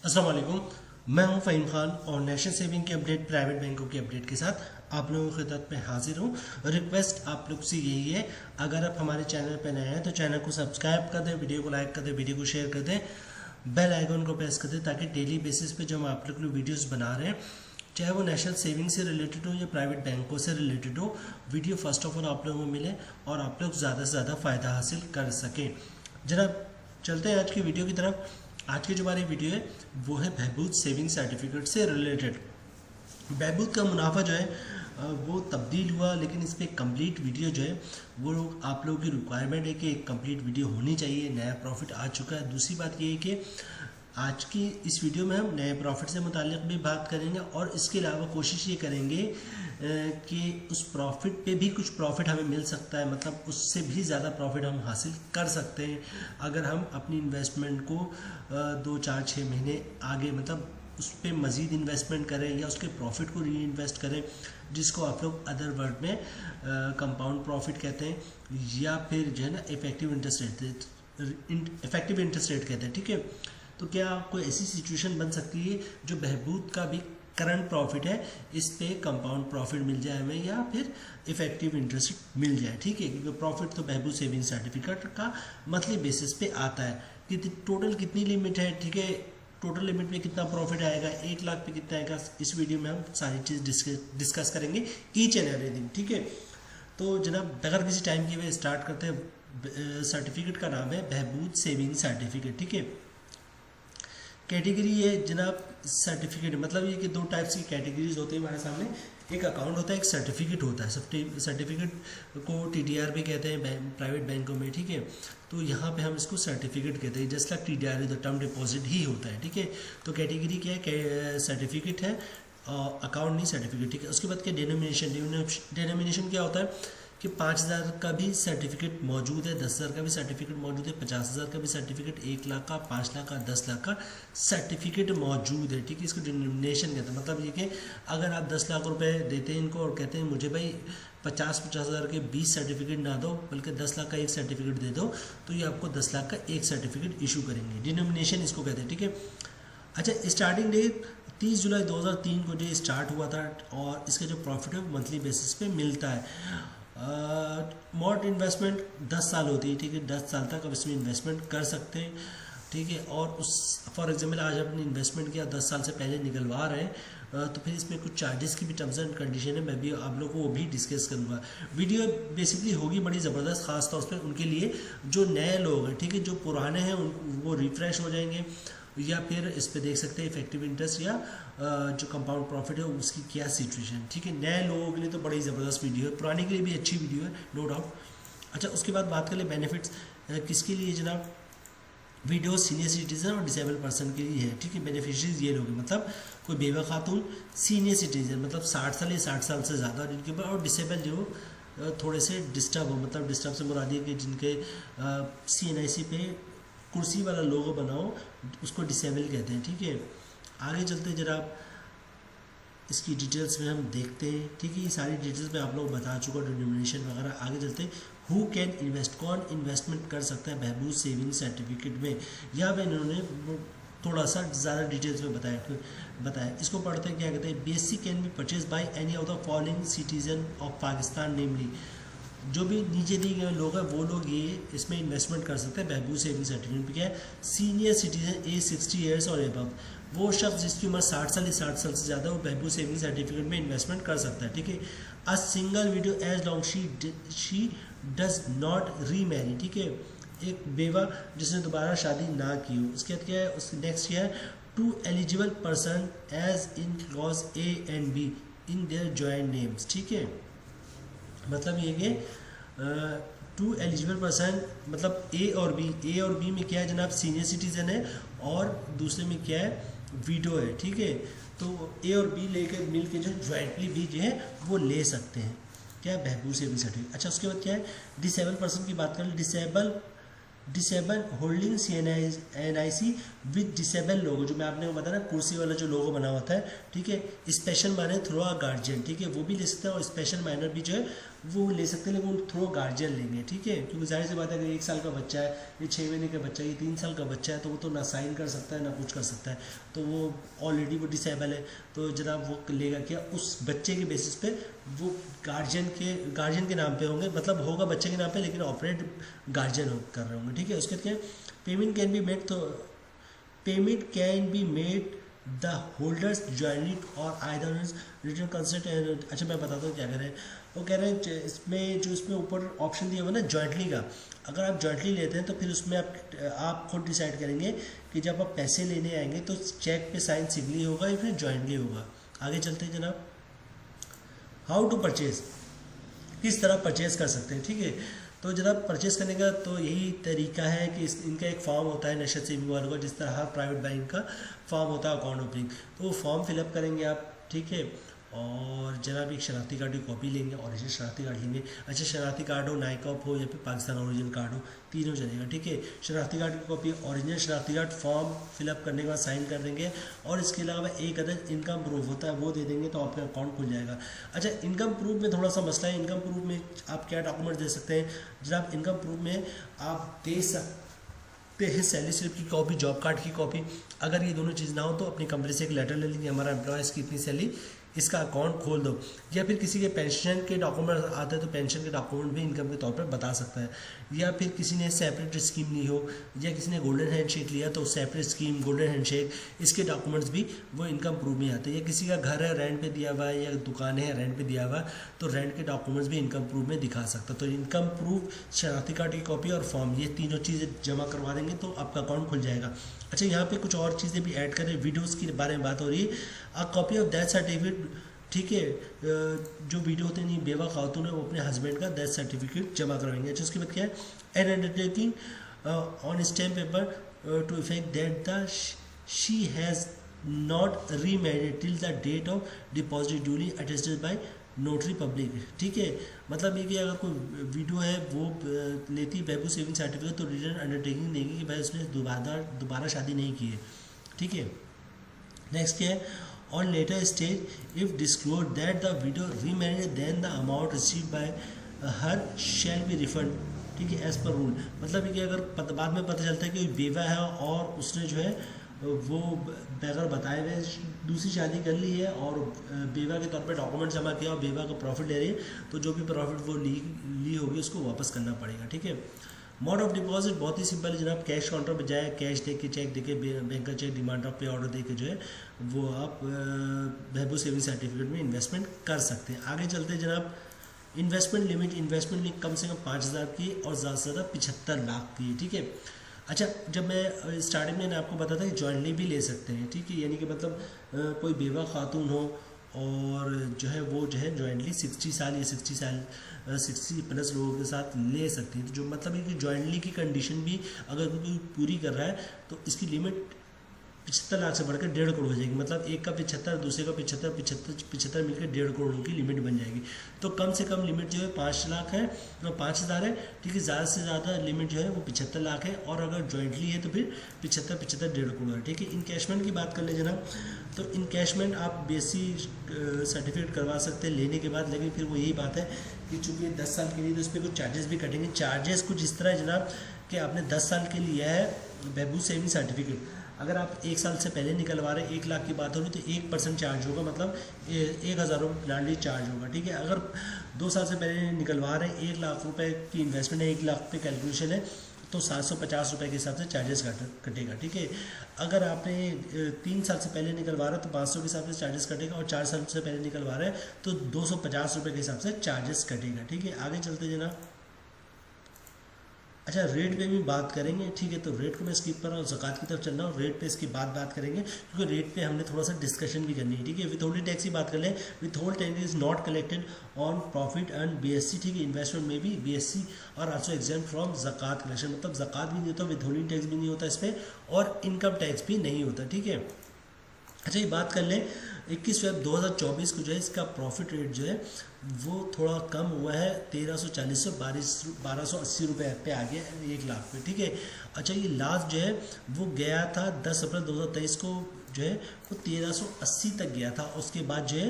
अस्सलाम वालेकुम। मैं हूं फ़हीम खान और नेशनल सेविंग के अपडेट, प्राइवेट बैंकों के अपडेट के साथ आप लोगों की खिदमत में हाजिर हूं। रिक्वेस्ट आप लोग से यही है, अगर आप हमारे चैनल पर नए हैं तो चैनल को सब्सक्राइब कर दें, वीडियो को लाइक कर दें, वीडियो को शेयर कर दें, बेल आइकन को प्रेस कर दें ताकि डेली बेसिस पे जो हम आप लोग वीडियोज़ बना रहे हैं, चाहे वो नेशनल सेविंग से रिलेटेड हो या प्राइवेट बैंकों से रिलेटेड हो, वीडियो फर्स्ट ऑफ ऑल आप लोगों को मिले और आप लोग ज़्यादा से ज़्यादा फ़ायदा हासिल कर सकें। जनाब चलते हैं आज की वीडियो की तरफ। आज की जो हमारी वीडियो है वो है बहबूद सेविंग सर्टिफिकेट से रिलेटेड। बहबूद का मुनाफा जो है वो तब्दील हुआ, लेकिन इस पर कंप्लीट वीडियो जो है वो आप लोगों की रिक्वायरमेंट है कि एक कंप्लीट वीडियो होनी चाहिए। नया प्रॉफिट आ चुका है। दूसरी बात ये है कि आज की इस वीडियो में हम नए प्रॉफिट से मुताल्लिक भी बात करेंगे और इसके अलावा कोशिश ये करेंगे कि उस प्रॉफिट पे भी कुछ प्रॉफिट हमें मिल सकता है, मतलब उससे भी ज़्यादा प्रॉफिट हम हासिल कर सकते हैं अगर हम अपनी इन्वेस्टमेंट को 2-4-6 महीने आगे, मतलब उस पर मज़ीद इन्वेस्टमेंट करें या उसके प्रॉफिट को री इन्वेस्ट करें, जिसको आप लोग अदर वर्ड में कंपाउंड प्रॉफिट कहते हैं या फिर जो है ना इफेक्टिव इंटरेस्ट रेट कहते हैं। ठीक है, तो क्या कोई ऐसी सिचुएशन बन सकती है जो बहबूद का भी करंट प्रॉफिट है इस पे कंपाउंड प्रॉफिट मिल जाए हमें या फिर इफेक्टिव इंटरेस्ट मिल जाए। ठीक है, क्योंकि प्रॉफिट तो बहबूद सेविंग सर्टिफिकेट का मंथली बेसिस पे आता है कि टोटल कितनी लिमिट है। ठीक है, टोटल लिमिट में कितना प्रॉफिट आएगा, 1 लाख पे कितना आएगा, इस वीडियो में हम सारी चीज़ डिस्कस करेंगे ईच एंड एवरी दिन। ठीक है, तो जनाब बगैर किसी टाइम के वे स्टार्ट करते हैं। सर्टिफिकेट का नाम है बहबूद सेविंग सर्टिफिकेट। ठीक है, कैटेगरी है जनाब सर्टिफिकेट, मतलब ये कि 2 टाइप्स की कैटेगरीज होती है हमारे सामने। एक अकाउंट होता है, एक सर्टिफिकेट होता है। सर्टिफिकेट को TDR भी कहते हैं प्राइवेट बैंकों में। ठीक है, तो यहाँ पे हम इसको सर्टिफिकेट कहते हैं, just like TDR is the term deposit ही होता है। ठीक है, तो कैटेगरी क्या है, सर्टिफिकेट है, अकाउंट नहीं सर्टिफिकेट। ठीक है, उसके बाद क्या डेनोमिनेशन क्या होता है कि 5,000 का भी सर्टिफिकेट मौजूद है, 10,000 का भी सर्टिफिकेट मौजूद है, 50,000 का भी सर्टिफिकेट, 1 लाख का, 5 लाख का, 10 लाख का सर्टिफिकेट मौजूद है। ठीक है, इसको डिनोमिनेशन कहते हैं। मतलब ये कि अगर आप 10 लाख रुपए देते हैं इनको और कहते हैं मुझे भाई 50,000 के 20 सर्टिफिकेट ना दो बल्कि 10 लाख का एक सर्टिफिकेट दे दो, तो ये आपको 10 लाख का एक सर्टिफिकेट इशू करेंगे। डिनोमिनेशन इसको कहते हैं। ठीक है, अच्छा, स्टार्टिंग डेट 30 जुलाई 2003 को जो स्टार्ट हुआ था और इसका जो प्रॉफिट है वो मंथली बेसिस पे मिलता है। मोड इन्वेस्टमेंट 10 साल होती है। ठीक है, 10 साल तक आप इसमें इन्वेस्टमेंट कर सकते हैं। ठीक है, और उस फॉर एग्जांपल आज आपने इन्वेस्टमेंट किया 10 साल से पहले निकलवा रहे हैं, तो फिर इसमें कुछ चार्जेस की भी टर्म्स एंड कंडीशन है, मैं भी आप लोगों को वो भी डिस्कस करूँगा। वीडियो बेसिकली होगी बड़ी ज़बरदस्त, खास तौर पर उनके लिए जो नए लोग हैं। ठीक है, जो पुराने हैं वो रिफ़्रेश हो जाएंगे या फिर इस पे देख सकते हैं इफेक्टिव इंटरेस्ट या जो कंपाउंड प्रॉफिट है उसकी क्या सिचुएशन। ठीक है, नए लोगों के लिए तो बड़ी ज़बरदस्त वीडियो है, पुराने के लिए भी अच्छी वीडियो है, नो डाउट। अच्छा, उसके बाद बात कर ले बेनिफिट्स किसके लिए जनाब। वीडियो सीनियर सिटीजन और डिसेबल पर्सन के लिए है। ठीक है, बेनिफिशरीज ये लोग हैं, मतलब कोई बेवा खातून, सीनियर सिटीजन मतलब 60 साल या 60 साल से ज़्यादा जिनके ऊपर, और डिसेबल जो थोड़े से डिस्टर्ब हो, मतलब डिस्टर्ब से मुराद ये कि जिनके CNIC पे कुर्सी वाला लोगो बनाओ, उसको डिसेबल कहते हैं। ठीक है, आगे चलते हैं जरा इसकी डिटेल्स में हम देखते हैं। ठीक है, ये सारी डिटेल्स में आप लोग बता चुका, डिनोमिनेशन वगैरह। आगे चलते हैं, हु कैन इन्वेस्ट, कौन इन्वेस्टमेंट कर सकता है बहबूद सेविंग सर्टिफिकेट में। यहाँ पे इन्होंने थोड़ा सा ज़्यादा डिटेल्स में बताया। इसको पढ़ते हैं, क्या कहते हैं, BSc can be purchase by any of the following citizen of Pakistan, namely जो भी नीचे दिए गए लोग हैं वो लोग ये इसमें इन्वेस्टमेंट कर सकते हैं। बहबूद सेविंग सर्टिफिकेट क्या है, सीनियर सिटीजन एज 60 ईयर्स और एबव, वो शख्स जिसकी उम्र 60 साल या 60 साल से ज़्यादा वो बहबूद सेविंग सर्टिफिकेट में इन्वेस्टमेंट कर सकता है। ठीक है, a single widow as long she does not remarry. ठीक है, एक बेवा जिसने दोबारा शादी ना की हो। उसके बाद क्या है, उसके नेक्स्ट क्या है, 2 eligible person as in clause A and B in their joint names. ठीक है, मतलब ये कि 2 एलिजिबल पर्सन, मतलब A और B में क्या है जनाब, सीनियर सिटीजन है और दूसरे में क्या है, वीडो है। ठीक है, तो A और B लेकर मिल के जो ज्वाइंटली भी जो है वो ले सकते हैं, क्या है, बहबूद सेविंग सर्टिफिकेट। अच्छा, उसके बाद क्या है, डिसेबल पर्सन की बात करें, disable holding CNIC with disable लोगो, जो मैं आपने बताया ना कुर्सी वाला जो लोगो बना होता है। ठीक है, special minor through a guardian. ठीक है, वो भी ले सकते हैं और स्पेशल माइनर भी जो है वो ले सकते हैं, लेकिन वो थ्रू गार्जियन लेंगे, ठीक है, क्योंकि जाहिर सी बात है अगर 1 साल का बच्चा है, ये 6 महीने का बच्चा है, ये 3 साल का बच्चा है, तो वो तो ना साइन कर सकता है ना कुछ कर सकता है, तो वो ऑलरेडी वो डिसेबल है, तो जनाब वो लेगा क्या, उस बच्चे के बेसिस पे वो गार्जियन के नाम पे होंगे, मतलब होगा बच्चे के नाम पे लेकिन ऑपरेट गार्जियन कर रहे होंगे, ठीक है। उसके बाद क्या, पेमेंट कैन बी मेड, तो payment can be made the holders jointly और आइदर रिटर्न कंसेंट। अच्छा मैं बताता हूँ क्या कह रहे हैं, वो कह रहे हैं इसमें जो इसमें ऊपर ऑप्शन दिया हुआ ना जॉइंटली का, अगर आप जॉइंटली लेते हैं तो फिर उसमें आप खुद डिसाइड करेंगे कि जब आप पैसे लेने आएंगे तो चेक पे साइन सिग्नली होगा या फिर जॉइंटली होगा। आगे चलते हैं जनाब, हाउ टू परचेज, किस तरह परचेज कर सकते हैं, ठीक है। तो जनाब परचेज़ करने का तो यही तरीका है कि इनका एक फॉर्म होता है नशा सेविंग वालों का, जिस तरह हर प्राइवेट बैंक का फॉर्म होता है अकाउंट ओपनिंग, तो वो फॉर्म फिलअप करेंगे आप, ठीक है, और जनाब एक शनाख्ती कार्ड की कॉपी लेंगे, ओरिजिनल शनाख्ती कार्ड लेंगे। अच्छा शनाख्ती कार्ड हो, नाइकॉप हो या फिर पाकिस्तान ओरिजिनल कार्ड हो, तीनों चलेगा, ठीक है। शनाख्ती कार्ड की कॉपी, ओरिजिनल शनाख्ती कार्ड, फॉर्म फिलअप करने के बाद साइन कर देंगे, और इसके अलावा एक अदर इनकम प्रूफ होता है वो दे देंगे, तो आपका अकाउंट खुल जाएगा। अच्छा इनकम प्रूफ में थोड़ा सा मसला है, इनकम प्रूफ में आप क्या डॉक्यूमेंट दे सकते हैं जनाब, इनकम प्रूफ में आप दे सकते हैं सैलरी स्लिप की कॉपी, जॉब कार्ड की कॉपी। अगर ये दोनों चीज़ ना हो तो अपनी कंपनी से एक लेटर ले लीजिए, हमारा एम्प्लॉयज़ की इतनी सैलरी, इसका अकाउंट खोल दो, या फिर किसी के पेंशन के डॉक्यूमेंट आते हैं तो पेंशन के डॉक्यूमेंट भी इनकम के तौर पर बता सकता है, या फिर किसी ने सेपरेट स्कीम ली हो या किसी ने गोल्डन हैंडशेक लिया तो सेपरेट स्कीम, गोल्डन हैंडशेक, इसके डॉक्यूमेंट्स भी वो इनकम प्रूफ में आते हैं, या किसी का घर है रेंट पे दिया हुआ है या दुकान है रेंट पे दिया हुआ है तो रेंट के डॉक्यूमेंट्स भी इनकम प्रूफ में दिखा सकता है। तो इनकम प्रूफ, शनाख्ती कार्ड की कॉपी और फॉर्म, ये तीनों चीज़ें जमा करवा देंगे तो आपका अकाउंट खुल जाएगा। अच्छा यहाँ पे कुछ और चीज़ें भी ऐड करें, वीडियोज़ के बारे में बात हो रही है, a copy of death certificate, ठीक है, जो वीडियो होते हैं बेवा खातून है वो अपने हस्बैंड का डेथ सर्टिफिकेट जमा करवाएंगे। अच्छा उसके बाद क्या है, an undertaking on stamp paper to effect that the she has not remarried till the date of deposit duly attested by notary public, ठीक है। मतलब ये कि अगर कोई वीडियो है वो लेती है बहबू सेविंग सर्टिफिकेट तो रिटर्न अंडरटेकिंग देगी कि भाई उसने दोबारा शादी नहीं की है, ठीक है। नेक्स्ट क्या है, on later stage if disclosed that the widow remarried then the amount received by her shall be refunded, ठीक है, एज पर रूल। मतलब कि अगर बाद में पता चलता है कि बेवा है और उसने जो है वो बगैर बताए हुए दूसरी शादी कर ली है और बेवा के तौर पे डॉक्यूमेंट जमा किया और बेवा का प्रॉफिट ले रही है, तो जो भी प्रॉफिट वो ली होगी उसको वापस करना पड़ेगा, ठीक है। मोड ऑफ डिपॉजिट बहुत ही सिंपल है जनाब, कैश काउंटर पे जाए, कैश दे के चेक दे के, बैंक का चेक, डिमांड ऑफ पे ऑर्डर दे के जो है वो आप बहबू सेविंग सर्टिफिकेट में इन्वेस्टमेंट कर सकते हैं। आगे चलते हैं जनाब, इन्वेस्टमेंट लिमिट कम से कम 5,000 की और ज़्यादा से ज़्यादा 75 लाख की, ठीक है। अच्छा जब मैं स्टार्टिंग में आपको बताया था कि जॉइंटली भी ले सकते हैं, ठीक है, यानी कि मतलब कोई बेवा खातून हो और जो है वो जो है जॉइंटली 60 साल या 60 प्लस लोगों के साथ ले सकती है। तो जो मतलब है कि जॉइंटली की कंडीशन भी अगर कोई पूरी कर रहा है तो इसकी लिमिट 75 लाख से बढ़कर 1.5 करोड़ हो जाएगी, मतलब एक का 75, दूसरे का 75 मिलकर 1.5 करोड़ की लिमिट बन जाएगी। तो कम से कम लिमिट जो है 5 लाख है, 5,000 है, ठीक है, ज़्यादा से ज़्यादा लिमिट जो है वो 75 लाख है, और अगर जॉइंटली है तो फिर 75 1.5 करोड़ है, ठीक है। इनकैशमेंट की बात कर ले जनाब, तो इनकैशमेंट आप BSc सर्टिफिकेट करवा सकते हैं लेने के बाद, लेकिन फिर वो यही बात है कि चूँकि 10 साल के लिए तो इस पर कुछ चार्जेस भी कटेंगे। चार्जेस कुछ इस तरह है जनाब कि आपने 10 साल के लिए लिया है बहबू सेविंग सर्टिफिकेट, अगर आप 1 साल से पहले निकलवा रहे हैं, 1 लाख की बात हो रही तो 1% चार्ज होगा, मतलब 1,000 रुपये प्लानली चार्ज होगा, ठीक है। अगर 2 साल से पहले निकलवा रहे हैं, 1 लाख रुपए की इन्वेस्टमेंट है, 1 लाख पे कैलकुलेशन है, तो 750 रुपये के हिसाब से चार्जेस कटेगा, ठीक है। अगर आपने 3 साल से पहले निकलवा रहे हैं तो 500 के हिसाब से चार्जेस कटेगा, और 4 साल से पहले निकलवा रहे हैं तो 250 रुपये के हिसाब से चार्जेस कटेगा, ठीक है। आगे चलते जनाब, अच्छा रेट पे भी बात करेंगे, ठीक है, तो रेट को मैं स्किप कर रहा हूँ, ज़कात की तरफ चल रहा हूँ, रेट पे इसके बाद बात करेंगे क्योंकि रेट पे हमने थोड़ा सा डिस्कशन भी करनी है, ठीक है। विथहोल्डिंग टैक्स की बात कर लें, withhold tax is not collected on profit and BSc, ठीक है, इन्वेस्टमेंट में भी BSc और आल्सो एग्जाम्प्ट फ्रॉम ज़कात कलेक्शन, मतलब ज़कात भी नहीं होता, विथहोल्डिंग टैक्स भी नहीं होता इस पर, और इनकम टैक्स भी नहीं होता, ठीक है। अच्छा, ये बात कर लें 21 फेब 2024 को जो है इसका प्रॉफिट रेट जो है वो थोड़ा कम हुआ है, 1340 से 1280 रुपये पे आ गया 1 लाख पे, ठीक है। अच्छा, ये लास्ट जो है वो गया था 10 अप्रैल 2023 को जो है वो 1380 तक गया था। उसके बाद जो है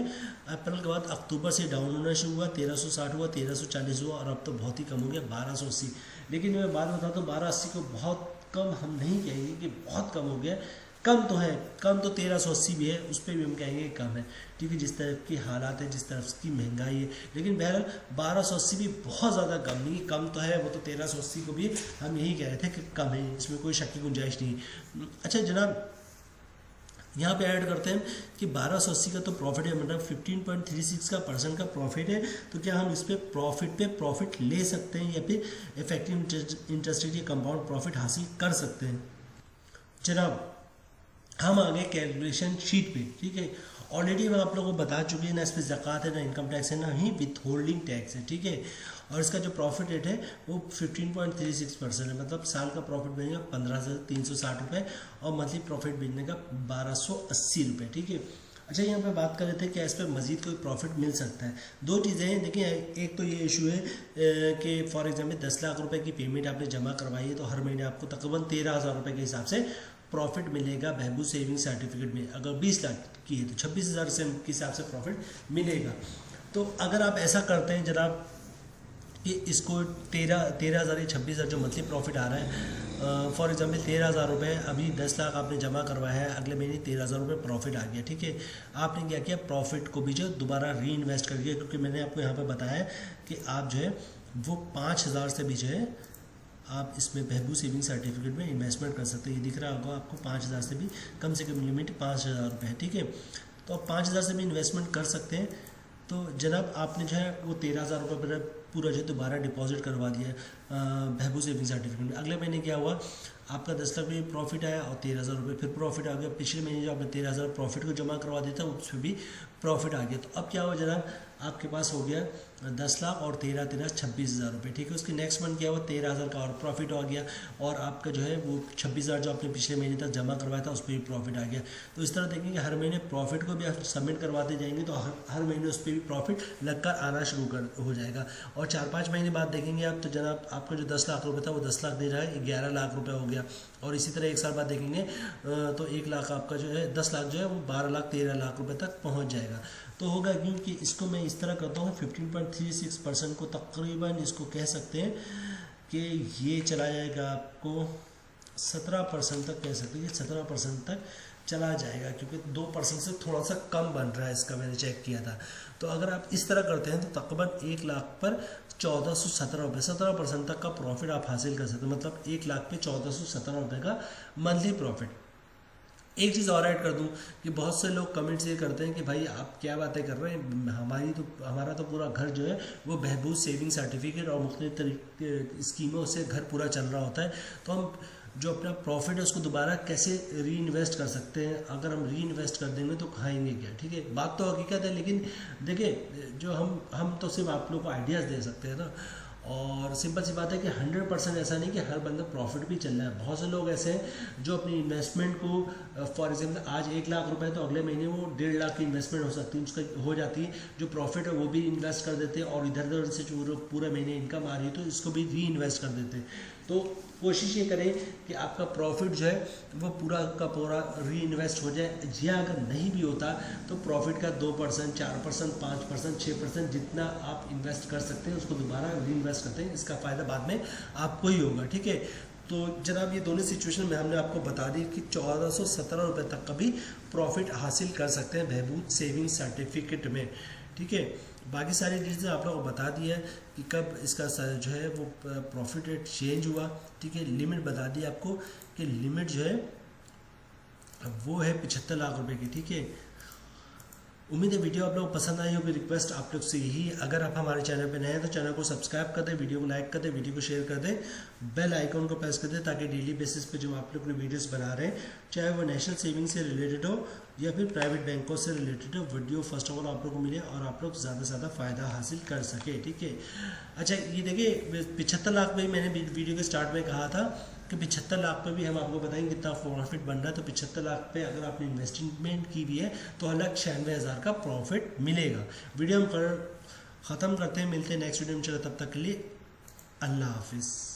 अप्रैल के बाद अक्टूबर से डाउन होना शुरू हुआ, 1360 हुआ, 1340 हुआ और अब तो बहुत ही कम हो गया 1280। लेकिन मैं बात बताता हूँ 1280 को बहुत कम हम नहीं कहेंगे कि बहुत कम हो गया, कम तो है, कम तो 1380 भी है, उस पर भी हम कहेंगे कम है, ठीक है, जिस तरह के हालात है, जिस तरह की महंगाई है। लेकिन बहरहाल 1280 भी बहुत ज़्यादा कम नहीं, कम तो है, वो तो 1380 को भी हम यही कह रहे थे कि कम है, इसमें कोई शक की गुंजाइश नहीं। अच्छा जनाब, यहाँ पे ऐड करते हैं कि 1280 का तो प्रॉफिट है, मतलब 15.36 का % का प्रॉफिट है, तो क्या हम इस पे प्रॉफिट ले सकते हैं या फिर इफेक्टिव इंटरेस्ट रेट या कंपाउंड प्रॉफिट हासिल कर सकते हैं। जनाब, हम आ गए कैलकुलेशन शीट पे, ठीक है। ऑलरेडी मैं आप लोगों को बता चुकी है, ना इस पर ज़कात है, ना इनकम टैक्स है, ना ही विथ होल्डिंग टैक्स है, ठीक है। और इसका जो प्रॉफिट रेट है वो 15.36% है, मतलब साल का प्रॉफिट बनेगा 15,360 रुपये और मंथली प्रॉफिट बनेगा 1280 रुपये, ठीक है। अच्छा, यहाँ पे बात कर रहे थे कि इस पर मजीद कोई प्रॉफिट मिल सकता है। दो चीज़ें हैं, देखिए, एक तो ये इशू है कि फॉर एग्जांपल 10 लाख रुपए की पेमेंट आपने जमा करवाई है तो हर महीने आपको तकरीबन 13,000 रुपये के हिसाब से प्रॉफिट मिलेगा बहबूद सेविंग सर्टिफिकेट में। अगर 20 लाख की है तो 26,000 से के हिसाब से प्रॉफिट मिलेगा। तो अगर आप ऐसा करते हैं जनाब कि इसको 13,000 या 26,000 जो मंथली प्रॉफिट आ रहा है, फॉर एग्जांपल 13,000 रुपये, अभी 10 लाख आपने जमा करवाया है, अगले महीने 13,000 रुपये प्रॉफिट आ गया, ठीक है। आपने क्या किया, प्रॉफिट को भी जो दोबारा री इन्वेस्ट कर दिया, क्योंकि मैंने आपको यहाँ पर बताया कि आप जो है वो 5,000 से भी जो है आप इसमें बहबूद सेविंग सर्टिफिकेट में इन्वेस्टमेंट कर सकते हैं। ये दिख रहा होगा आपको, 5,000 से भी कम लिमिट 5,000 रुपये है, ठीक है। तो आप 5,000 से भी इन्वेस्टमेंट कर सकते हैं। तो जनाब आपने जो है वो 13,000 रुपये पूरा जो है दोबारा डिपॉजिट करवा दिया बहबूद सेविंग सर्टिफिकेट में। अगले महीने क्या हुआ, आपका 10 लाख में प्रॉफिट आया और 13,000 रुपये फिर प्रॉफिट आ गया। पिछले महीने जो आपने 13,000 प्रॉफिट को जमा करवा दिया था उस पर भी प्रॉफिट आ गया। तो अब क्या हुआ जनाब, आपके पास हो गया 10 लाख और 13 26,000 रुपये, ठीक है। उसके नेक्स्ट मंथ क्या हुआ, 13,000 का और प्रॉफिट आ गया और आपका जो है वो 26,000 जो आपने पिछले महीने तक जमा करवाया था उस पर भी प्रॉफिट आ गया। तो इस तरह देखेंगे हर महीने प्रॉफिट को भी आप सबमिट करवाते जाएंगे तो हर महीने उस पर भी प्रॉफिट लगकर आना शुरू हो जाएगा। और 4-5 महीने बाद देखेंगे आप तो जनाब आपका जो 10 लाख रुपये था वो 10 लाख दे रहा है 11 लाख रुपये हो गया। और इसी तरह 1 साल बाद देखेंगे तो 1 लाख आपका जो है 10 लाख जो है वो 12 लाख 13 लाख रुपये तक पहुँच जाएगा। तो होगा क्योंकि इसको मैं इस तरह करता हूँ 15.36% को तकरीबन इसको कह सकते हैं कि ये चला जाएगा आपको 17% तक, कह सकते हैं कि 17% तक चला जाएगा, क्योंकि 2% से थोड़ा सा कम बन रहा है इसका, मैंने चेक किया था। तो अगर आप इस तरह करते हैं तो तकरीबन 1 लाख पर 1417 रुपये, 17% तक का प्रॉफिट आप हासिल कर सकते हैं, मतलब 1 लाख पे 1417 रुपये का मंथली प्रॉफिट। एक चीज़ और ऐड कर दूं कि बहुत से लोग कमेंट्स ये करते हैं कि भाई आप क्या बातें कर रहे हैं, हमारा तो पूरा घर जो है वो बहबूद सेविंग सर्टिफिकेट और मुख्तलिफ तरीके स्कीमों से घर पूरा चल रहा होता है, तो हम जो अपना प्रॉफिट है उसको दोबारा कैसे री इन्वेस्ट कर सकते हैं। अगर हम री इन्वेस्ट कर देंगे तो खाएंगे क्या, ठीक है। बात तो हकीकत है, लेकिन देखिए जो हम तो सिर्फ आप लोग को आइडियाज़ दे सकते हैं ना। और सिंपल सी बात है कि 100% ऐसा नहीं कि हर बंदा प्रॉफिट भी चल रहा है। बहुत से लोग ऐसे हैं जो अपनी इन्वेस्टमेंट को फॉर एग्जांपल आज 1 लाख रुपए तो अगले महीने वो 1.5 लाख की इन्वेस्टमेंट हो सकती है, उसका हो जाती है। जो प्रॉफिट है वो भी इन्वेस्ट कर देते हैं और इधर उधर से जो पूरे महीने इनकम आ रही है तो इसको भी री इन्वेस्ट कर देते हैं। तो कोशिश ये करें कि आपका प्रॉफिट जो है वो पूरा का पूरा री इन्वेस्ट हो जाए। या अगर नहीं भी होता तो प्रॉफिट का 2%, 4%, 5%, 6% जितना आप इन्वेस्ट कर सकते हैं उसको दोबारा री इन्वेस्ट करते हैं, इसका फ़ायदा बाद में आपको ही होगा, ठीक है। तो जनाब ये दोनों सिचुएशन में हमने आपको बता दी कि 1417 रुपये तक का भी प्रॉफिट हासिल कर सकते हैं बहबूद सेविंग सर्टिफिकेट में, ठीक है। बाकी सारी चीज़ें आप लोगों को बता दी है कि कब इसका जो है वो प्रॉफिट रेट चेंज हुआ, ठीक है। लिमिट बता दी आपको कि लिमिट जो है वो है 75 लाख रुपए की, ठीक है। उम्मीद है वीडियो आप लोगों को पसंद आई होगी। रिक्वेस्ट आप लोग से यही, अगर आप हमारे चैनल पर नए हैं तो चैनल को सब्सक्राइब कर दें, वीडियो को लाइक कर दें, वीडियो को शेयर कर दें, बेल आइकॉन को प्रेस कर दें ताकि डेली बेसिस पे जो आप लोग अपने वीडियोस बना रहे हैं, चाहे वो नेशनल सेविंग से रिलेटेड हो या फिर प्राइवेट बैंकों से रिलेटेड हो, वीडियो फर्स्ट ऑफ ऑल आप लोग को मिले और आप लोग ज़्यादा से ज़्यादा फ़ायदा हासिल कर सके, ठीक है। अच्छा ये देखिए 75 लाख में मैंने वीडियो के स्टार्ट में कहा था कि 75 लाख पे भी हम आपको बताएंगे कितना प्रॉफिट बन रहा है। तो 75 लाख पे अगर आपने इन्वेस्टमेंट की भी है तो 1,96,000 का प्रॉफिट मिलेगा। वीडियो हम ख़त्म करते हैं, मिलते हैं नेक्स्ट वीडियो में। चलो तब तक के लिए अल्लाह हाफिज़।